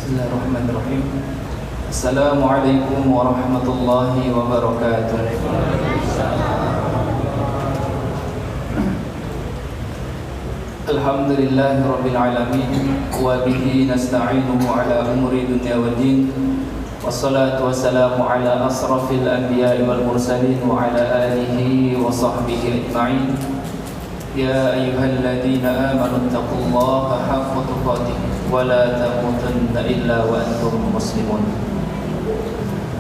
Bismillahirrahmanirrahim. Assalamualaikum warahmatullahi wabarakatuh. Alhamdulillahi rabbil alamin wa bihi nasta'inuhu ala umuri dunya waddin. Wassalatu wassalamu ala asrafil anbiya'i wal mursalin wa ala alihi wa sahbihi ajma'in. Ya ayyuhalladzina amanu taqullaha haqqa tuqatih wa la tamutunna illa wa antum muslimun.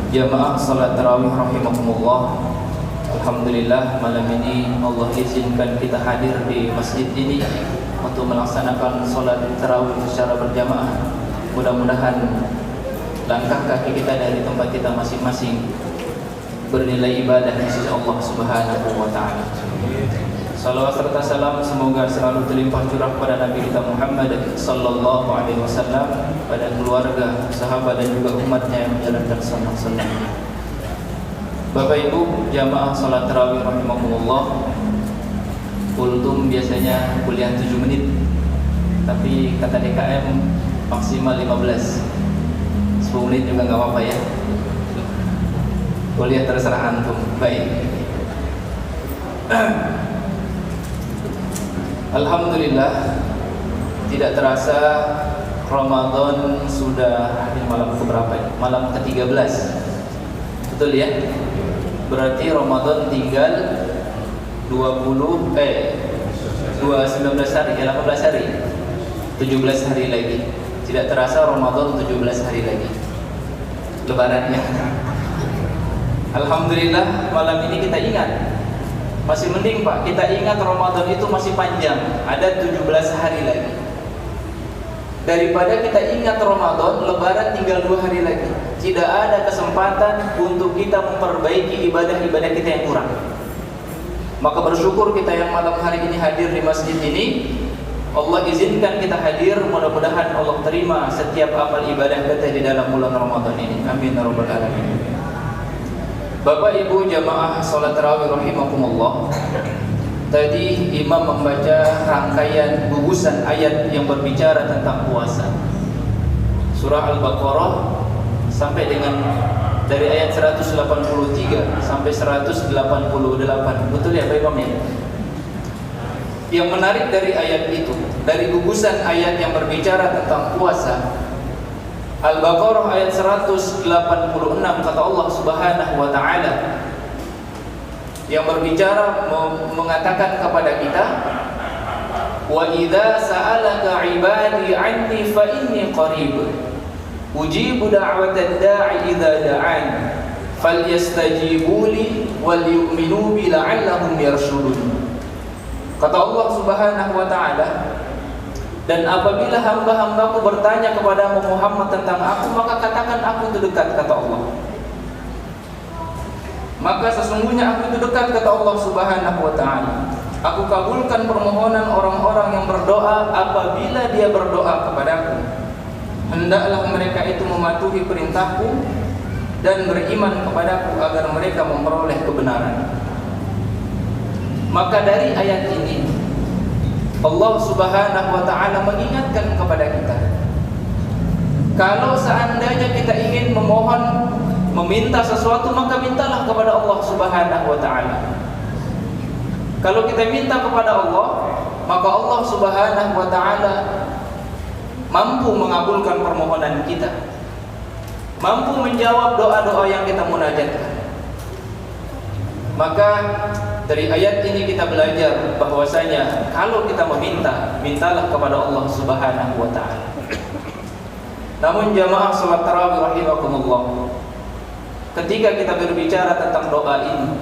Jamaah salat tarawih rahimakumullah. Alhamdulillah malam ini Allah izinkan kita hadir di masjid ini untuk melaksanakan salat tarawih secara berjamaah. Mudah-mudahan langkah kaki kita dari tempat kita masing-masing bernilai ibadah di sisi Allah Subhanahu wa taala. Salawat serta salam semoga selalu terlimpah curah pada Nabi kita Muhammad sallallahu alaihi wasallam, pada keluarga, sahabat dan juga umatnya yang menjalankan sunnah-sunnahnya. Bapak Ibu jamaah salat tarawih rahimakumullah. Kultum biasanya kuliah 7 menit, tapi kata DKM maksimal 15. 10 menit juga enggak apa-apa ya. Kuliah terserah antum. Baik. Alhamdulillah, tidak terasa Ramadan sudah malam keberapa ya? Malam ke-13. Betul ya? Berarti Ramadan tinggal 19 hari, 18 hari. 17 hari lagi. Tidak terasa Ramadan 17 hari lagi. Lebarannya. Alhamdulillah malam ini kita ingat. Masih mending Pak, kita ingat Ramadan itu masih panjang, ada 17 hari lagi. Daripada kita ingat Ramadan, Lebaran tinggal 2 hari lagi. Tidak ada kesempatan untuk kita memperbaiki ibadah-ibadah kita yang kurang. Maka bersyukur kita yang malam hari ini hadir di masjid ini. Allah izinkan kita hadir, mudah-mudahan Allah terima setiap amal ibadah kita di dalam bulan Ramadan ini. Amin ya rabbal alamin. Bapak Ibu jamaah salat tarawih rahimakumullah. Tadi imam membaca rangkaian gugusan ayat yang berbicara tentang puasa. Surah Al-Baqarah sampai dengan dari ayat 183 sampai 188. Betul ya Pak Imam ya? Yang menarik dari ayat itu, dari gugusan ayat yang berbicara tentang puasa, Al-Baqarah ayat 186 kata Allah Subhanahu wa taala yang berbicara mengatakan kepada kita, wa idza sa'alaka 'ibadi 'anni fa inni qarib ujibu da'watad da'i idza da'an falyastajibu li wal yu'minu bi la'allahum yarshudun. Kata Allah Subhanahu wa taala, dan apabila hamba-hambaku bertanya kepadamu Muhammad tentang aku, maka katakan aku itu dekat, kata Allah. Maka sesungguhnya aku itu dekat, kata Allah Subhanahu wa ta'ala. Aku kabulkan permohonan orang-orang yang berdoa apabila dia berdoa kepadaku. Hendaklah mereka itu mematuhi perintahku dan beriman kepadaku agar mereka memperoleh kebenaran. Maka dari ayat ini Allah Subhanahu wa ta'ala mengingatkan kepada kita, kalau seandainya kita ingin memohon, meminta sesuatu, maka mintalah kepada Allah Subhanahu wa ta'ala. Kalau kita minta kepada Allah, maka Allah Subhanahu wa ta'ala mampu mengabulkan permohonan kita, mampu menjawab doa-doa yang kita munajatkan. Maka dari ayat ini kita belajar bahwasanya kalau kita meminta, mintalah kepada Allah Subhanahu wa ta'ala. Namun jamaah salat tarawih rahimakumullah, ketika kita berbicara tentang doa ini,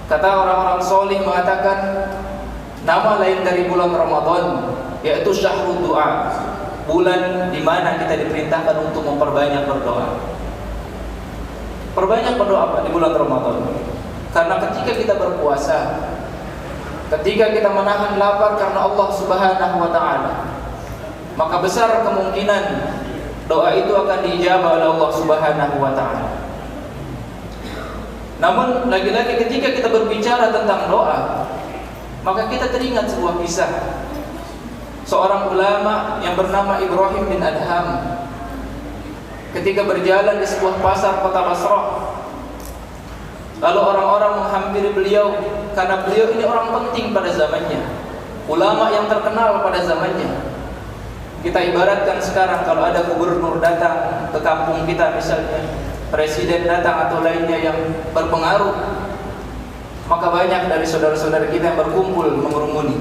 kata orang-orang solih mengatakan, nama lain dari bulan Ramadan yaitu syahrul du'a, bulan di mana kita diperintahkan untuk memperbanyak berdoa. Perbanyak berdoa di bulan Ramadan. Karena ketika kita berpuasa, ketika kita menahan lapar karena Allah Subhanahu wa ta'ala, maka besar kemungkinan doa itu akan diijabah oleh Allah Subhanahu wa ta'ala. Namun lagi-lagi ketika kita berbicara tentang doa, maka kita teringat sebuah kisah seorang ulama yang bernama Ibrahim bin Adham ketika berjalan di sebuah pasar kota Basrah. Lalu orang-orang menghampiri beliau karena beliau ini orang penting pada zamannya, ulama yang terkenal pada zamannya. Kita ibaratkan sekarang kalau ada gubernur datang ke kampung kita misalnya, presiden datang atau lainnya yang berpengaruh, maka banyak dari saudara-saudara kita yang berkumpul mengerumuni,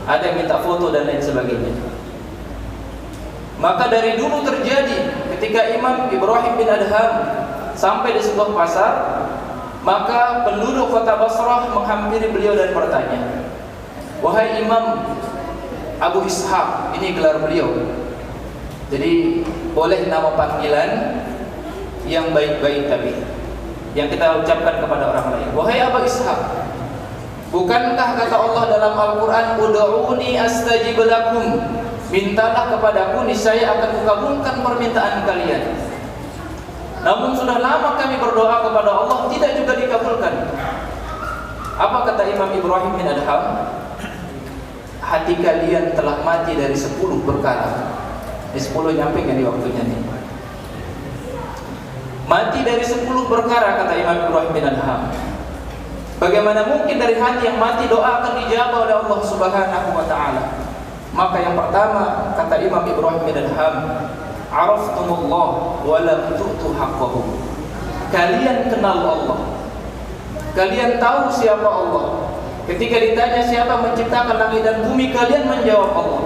ada yang minta foto dan lain sebagainya. Maka dari dulu terjadi ketika Imam Ibrahim bin Adham sampai di sebuah pasar, maka penduduk kota Basrah menghampiri beliau dan bertanya, "Wahai Imam Abu Ishaq," ini gelar beliau. Jadi boleh nama panggilan yang baik-baik tapi yang kita ucapkan kepada orang lain. "Wahai Abu Ishaq, bukankah kata Allah dalam Al-Quran, Ud'uni astajib lakum, mintalah kepadaku niscaya akan kukabulkan permintaan kalian. Namun sudah lama kami berdoa kepada Allah, tidak juga dikabulkan." Apa kata Imam Ibrahim bin Adham? "Hati kalian telah mati dari 10 perkara." Di 10 nyampe kan di waktunya nih. Mati dari 10 perkara kata Imam Ibrahim bin Adham. Bagaimana mungkin dari hati yang mati doa akan dijawab oleh Allah Subhanahu wa taala? Maka yang pertama kata Imam Ibrahim bin Adham, "Araftumullah wa lam tu'tu haqqahu." Kalian kenal Allah, kalian tahu siapa Allah. Ketika ditanya siapa menciptakan langit dan bumi, kalian menjawab Allah.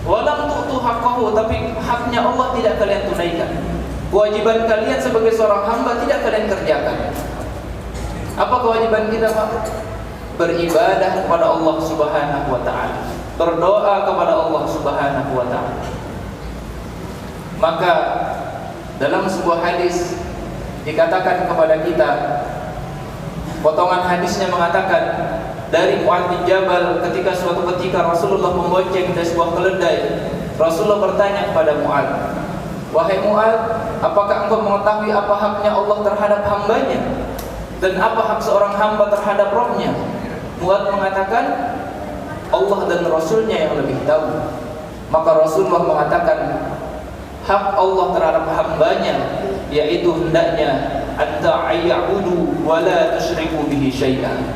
Wa lam tu'tu haqqahu, tapi haknya Allah tidak kalian tunaikan. Kewajiban kalian sebagai seorang hamba tidak kalian kerjakan. Apa kewajiban kita, Pak? Beribadah kepada Allah Subhanahu wa taala, berdoa kepada Allah Subhanahu wa taala. Maka dalam sebuah hadis dikatakan kepada kita, potongan hadisnya mengatakan dari Mu'adz bin Jabal, ketika suatu ketika Rasulullah membonceng dari sebuah keledai, Rasulullah bertanya kepada Mu'adz, "Wahai Mu'adz, apakah engkau mengetahui apa haknya Allah terhadap hambanya dan apa hak seorang hamba terhadap Rabb-nya?" Mu'adz mengatakan, "Allah dan Rasulnya yang lebih tahu." Maka Rasulullah mengatakan, hak Allah terhadap hambanya yaitu hendaknya anta ayyabudu wa la tusyriku bihi syai'an.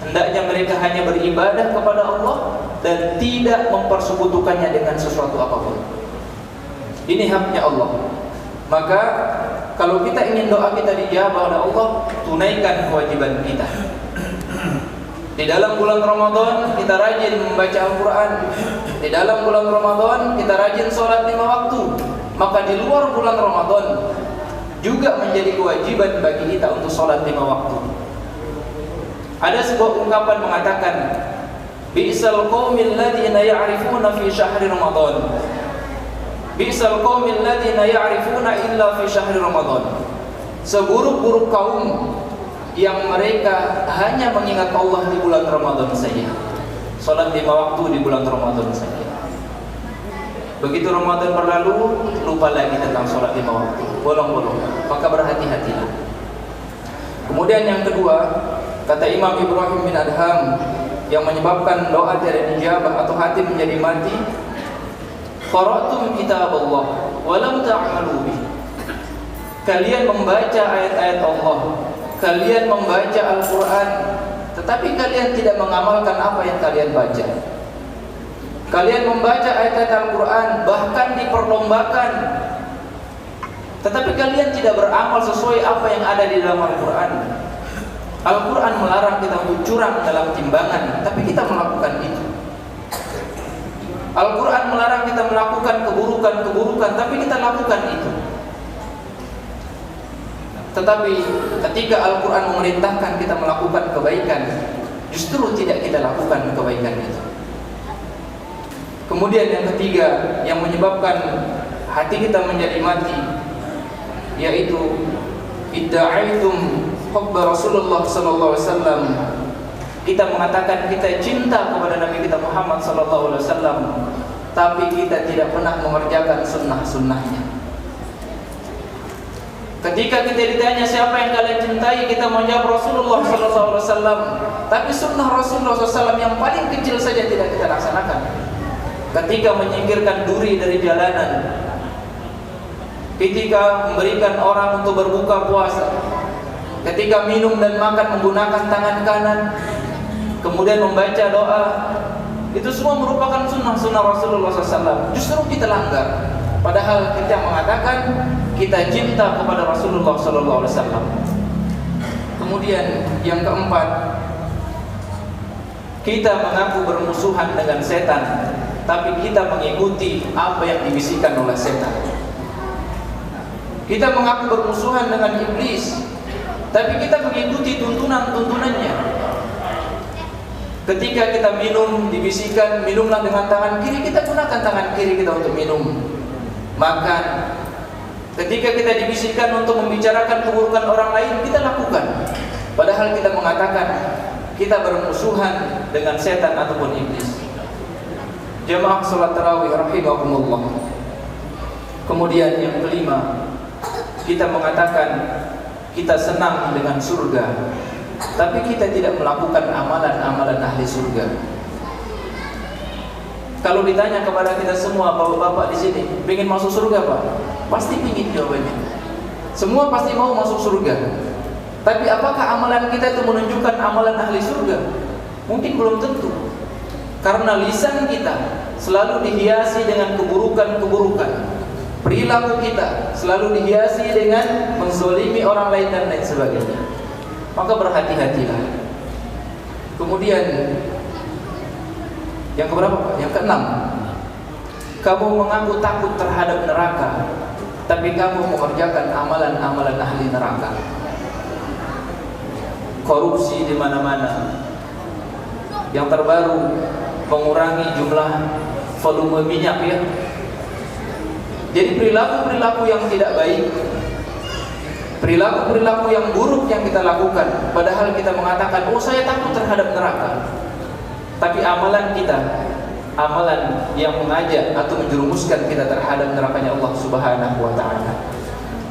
Hendaknya mereka hanya beribadah kepada Allah dan tidak mempersekutukannya dengan sesuatu apapun. Ini haknya Allah. Maka kalau kita ingin doa kita dijawab oleh Allah, tunaikan kewajiban kita. Di dalam bulan Ramadan kita rajin membaca Al-Quran. Di dalam bulan Ramadan kita rajin sholat 5 waktu. Maka di luar bulan Ramadan juga menjadi kewajiban bagi kita untuk sholat 5 waktu. Ada sebuah ungkapan mengatakan, "Bi'sal qaumil ladzina ya'rifuna fi syahri Ramadan. Bi'sal qaumil ladzina ya'rifuna illa fi syahri Ramadan." Seburuk-buruk kaum yang mereka hanya mengingat Allah di bulan Ramadan saja. Salat 5 waktu di bulan Ramadan saja. Begitu Ramadan berlalu, lupa lagi tentang salat 5 waktu. Bolong-bolong. Maka berhati-hatilah. Kemudian yang kedua, kata Imam Ibrahim bin Adham, yang menyebabkan doa tidak dijabah atau hati menjadi mati, "Qara'tum kitaballah wa lam ta'malu bih." Kalian membaca ayat-ayat Allah, kalian membaca Al-Quran, tetapi kalian tidak mengamalkan apa yang kalian baca. Kalian membaca ayat-ayat Al-Quran, bahkan diperlombakan, tetapi kalian tidak beramal sesuai apa yang ada di dalam Al-Quran. Al-Quran melarang kita untuk curang dalam timbangan, tapi kita melakukan itu. Al-Quran melarang kita melakukan keburukan-keburukan, tapi kita lakukan itu. Tetapi ketika Al-Quran memerintahkan kita melakukan kebaikan, justru tidak kita lakukan kebaikan itu. Kemudian yang ketiga yang menyebabkan hati kita menjadi mati, yaitu idda'aitum hubba Rasulullah sallallahu alaihi wasallam. Kita mengatakan kita cinta kepada Nabi kita Muhammad sallallahu alaihi wasallam, tapi kita tidak pernah mengerjakan sunnah-sunnahnya. Ketika kita ditanya siapa yang kalian cintai, kita menjawab Rasulullah sallallahu alaihi wasallam, tapi sunnah Rasulullah sallallahu alaihi wasallam yang paling kecil saja tidak kita laksanakan. ketika menyingkirkan duri dari jalanan, ketika memberikan orang untuk berbuka puasa, ketika minum dan makan menggunakan tangan kanan, kemudian membaca doa, itu semua merupakan sunnah Rasulullah SAW. Justru kita langgar, padahal kita mengatakan kita cinta kepada Rasulullah SAW. Kemudian yang keempat, kita mengaku bermusuhan dengan setan, tapi kita mengikuti apa yang dibisikkan oleh setan. Kita mengaku bermusuhan dengan iblis, tapi kita mengikuti tuntunannya. Ketika kita minum, dibisikkan minumlah dengan tangan kiri, kita gunakan tangan kiri kita untuk minum. Makan, ketika kita dibisikkan untuk membicarakan keburukan orang lain, kita lakukan. Padahal kita mengatakan kita bermusuhan dengan setan ataupun iblis. Jamaah salat tarawih rahimakumullah. Kemudian yang kelima, kita mengatakan kita senang dengan surga, tapi kita tidak melakukan amalan-amalan ahli surga. Kalau ditanya kepada kita semua, bapak-bapak di sini, ingin masuk surga Pak? Pasti ingin jawabannya. Semua pasti mau masuk surga. Tapi apakah amalan kita itu menunjukkan amalan ahli surga? Mungkin belum tentu. Karena lisan kita selalu dihiasi dengan keburukan-keburukan. Perilaku kita selalu dihiasi dengan menzolimi orang lain dan lain sebagainya. Maka berhati-hatilah. Kemudian yang keberapa Pak? Yang keenam, kamu mengaku takut terhadap neraka, tapi kamu mengerjakan amalan-amalan ahli neraka. Korupsi di mana-mana. Yang terbaru, mengurangi jumlah volume minyak ya. Jadi perilaku-perilaku yang tidak baik, perilaku-perilaku yang buruk yang kita lakukan, padahal kita mengatakan, oh saya takut terhadap neraka. Tapi amalan kita, amalan yang mengajak atau menjerumuskan kita terhadap nerakanya Allah Subhanahu wa ta'ala.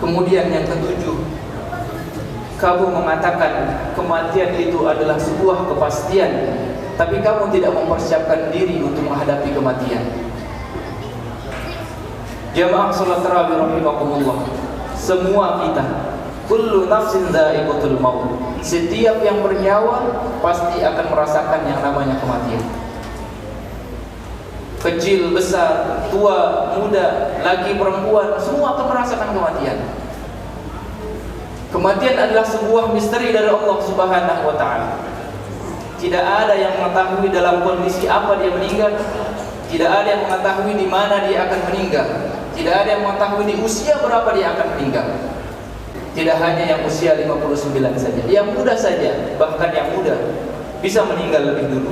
Kemudian yang ketujuh, kamu mengatakan kematian itu adalah sebuah kepastian, tapi kamu tidak mempersiapkan diri untuk menghadapi kematian. Jamaah salat tarawih rahimakumullah, semua kita, kullu nafsin dha'iqatul maut, setiap yang bernyawa pasti akan merasakan yang namanya kematian. Kecil, besar, tua, muda, laki, perempuan, semua akan merasakan kematian. Kematian adalah sebuah misteri dari Allah Subhanahu wa ta'ala. Tidak ada yang mengetahui dalam kondisi apa dia meninggal. Tidak ada yang mengetahui di mana dia akan meninggal. Tidak ada yang mengetahui di usia berapa dia akan meninggal. Tidak hanya yang usia 59 saja, yang muda saja, bahkan yang muda bisa meninggal lebih dulu.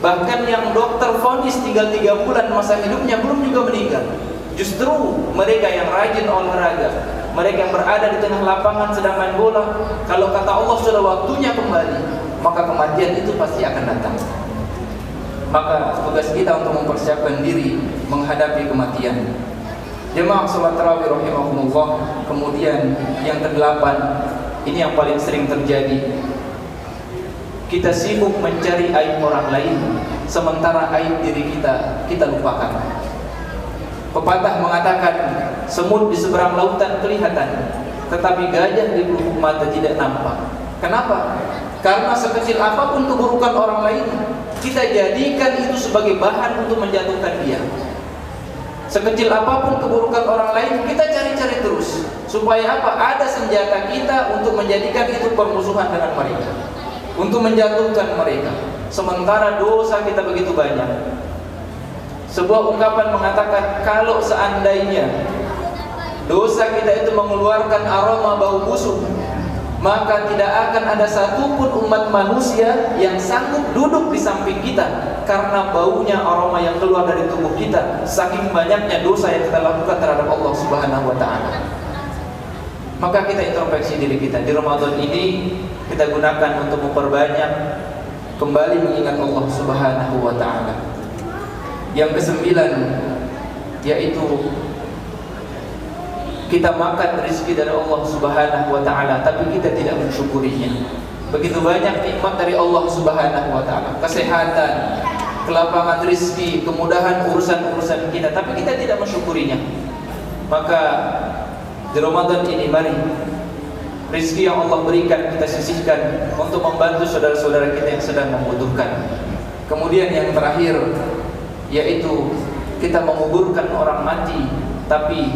Bahkan yang dokter vonis tinggal 3 bulan masa hidupnya belum juga meninggal. Justru mereka yang rajin olahraga, mereka yang berada di tengah lapangan sedang main bola, kalau kata Allah sudah waktunya kembali, maka kematian itu pasti akan datang. Maka tugas kita untuk mempersiapkan diri menghadapi kematian. Jemaah salat tarawih rahimahumullah. Kemudian yang kedelapan, ini yang paling sering terjadi, kita sibuk mencari aib orang lain, sementara aib diri kita lupakan. Pepatah mengatakan, semut di seberang lautan kelihatan, tetapi gajah di pelupuk mata tidak nampak. Kenapa? Karena sekecil apapun keburukan orang lain, kita jadikan itu sebagai bahan untuk menjatuhkan dia. Sekecil apapun keburukan orang lain, kita cari-cari terus. Supaya apa? Ada senjata kita untuk menjadikan itu permusuhan dengan mereka, untuk menjatuhkan mereka. Sementara dosa kita begitu banyak. Sebuah ungkapan mengatakan, kalau seandainya dosa kita itu mengeluarkan aroma bau busuk, maka tidak akan ada satupun umat manusia yang sanggup duduk di samping kita, karena baunya aroma yang keluar dari tubuh kita, saking banyaknya dosa yang kita lakukan terhadap Allah Subhanahu wa ta'ala. Maka kita introspeksi diri kita. Di Ramadan ini kita gunakan untuk memperbanyak kembali mengingat Allah Subhanahu wa ta'ala. Yang kesembilan, yaitu kita makan rezeki dari Allah Subhanahu wa ta'ala, tapi kita tidak mensyukurinya. Begitu banyak nikmat dari Allah Subhanahu wa ta'ala, kesehatan, kelapangan rizki, kemudahan urusan-urusan kita, tapi kita tidak mensyukurinya. Maka di Ramadan ini mari rizki yang Allah berikan kita sisihkan untuk membantu saudara-saudara kita yang sedang membutuhkan. Kemudian yang terakhir yaitu kita menguburkan orang mati, tapi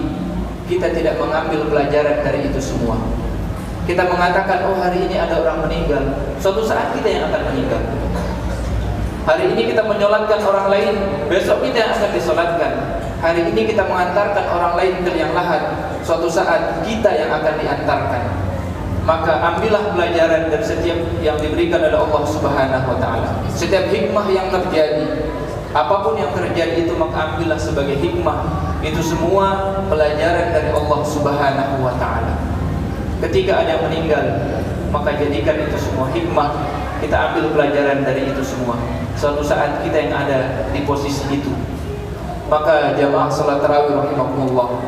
kita tidak mengambil pelajaran dari itu semua. Kita mengatakan, oh hari ini ada orang meninggal, suatu saat kita yang akan meninggal. Hari ini kita menyolatkan orang lain, besok kita yang akan disolatkan. Hari ini kita mengantarkan orang lain ke liang lahat, suatu saat kita yang akan diantarkan. Maka ambillah pelajaran dari setiap yang diberikan oleh Allah Subhanahu wa taala. Setiap hikmah yang terjadi, apapun yang terjadi itu maka ambillah sebagai hikmah. Itu semua pelajaran dari Allah Subhanahu wa taala. Ketika ada yang meninggal, maka jadikan itu semua hikmah. Kita ambil pelajaran dari itu semua. Suatu saat kita yang ada di posisi itu. Maka jamaah salat tarawih rahimakumullah,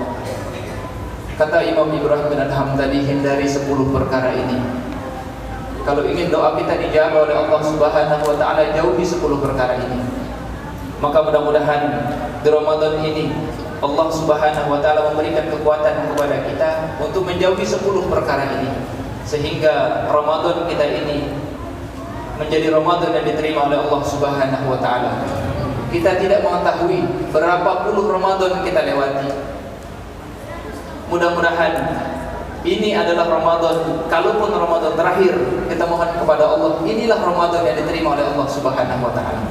kata Imam Ibrahim bin Adham tadi, hindari 10 perkara ini. Kalau ingin doa kita dijawab oleh Allah Subhanahu wa taala, jauhi 10 perkara ini. Maka mudah-mudahan di Ramadan ini Allah Subhanahu wa taala memberikan kekuatan kepada kita untuk menjauhi 10 perkara ini, sehingga Ramadan kita ini menjadi Ramadan yang diterima oleh Allah Subhanahu wa taala. Kita tidak mengetahui berapa puluh Ramadan kita lewati. Mudah-mudahan ini adalah Ramadan, kalaupun Ramadan terakhir, kita mohon kepada Allah, inilah Ramadan yang diterima oleh Allah Subhanahu wa taala.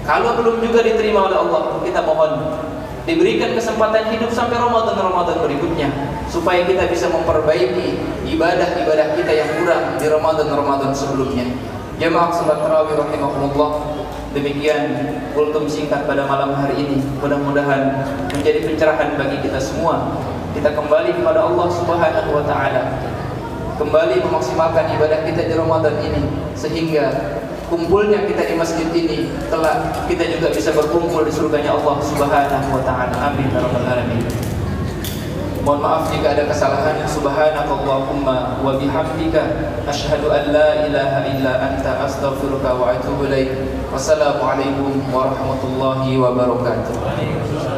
Kalau belum juga diterima oleh Allah, kita mohon diberikan kesempatan hidup sampai Ramadan berikutnya, supaya kita bisa memperbaiki ibadah-ibadah kita yang kurang di Ramadan sebelumnya. Jamaah salat tarawih rahimakumullah, demikian kultum singkat pada malam hari ini. Mudah-mudahan menjadi pencerahan bagi kita semua. Kita kembali kepada Allah Subhanahu wa taala, kembali memaksimalkan ibadah kita di Ramadan ini, sehingga kumpulnya kita di masjid ini kelak kita juga bisa berkumpul di surganya Allah Subhanahu wa taala. Amin ya rabbal alamin. Mohon maaf jika ada kesalahan. Subhanakallahumma wa bihamdika asyhadu an la ilaha illa anta astaghfiruka wa atubu ilaik. Wassalamualaikum warahmatullahi wabarakatuh.